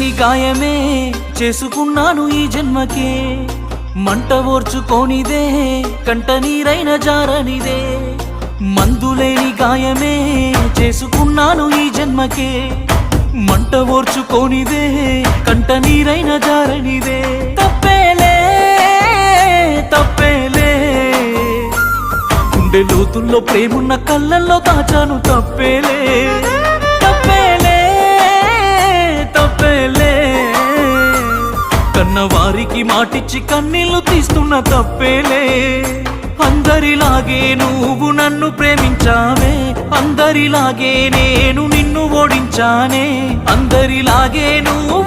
లేని గాయమే చేసుకున్నాను ఈ జన్మకే, మంట ఓర్చుకోనిదే కంట నీరైన జారనిదే. మందులేని గాయమే చేసుకున్నాను ఈ జన్మకే, మంట ఓర్చుకోనిదే కంట నీరైన జారనిదే. తప్పేలే తప్పేలే, గుండె లోతుల్లో ప్రేమున్న కళ్ళల్లో దాచాను. తప్పేలే తప్పేలే తప్పేలే, కన్నవారికి మాటిచ్చి కన్నీళ్లు తీస్తున్న తప్పేలే. అందరిలాగే నువ్వు నన్ను ప్రేమించావే, అందరిలాగే నేను నిన్ను ఓడించానే. అందరిలాగే నువ్వు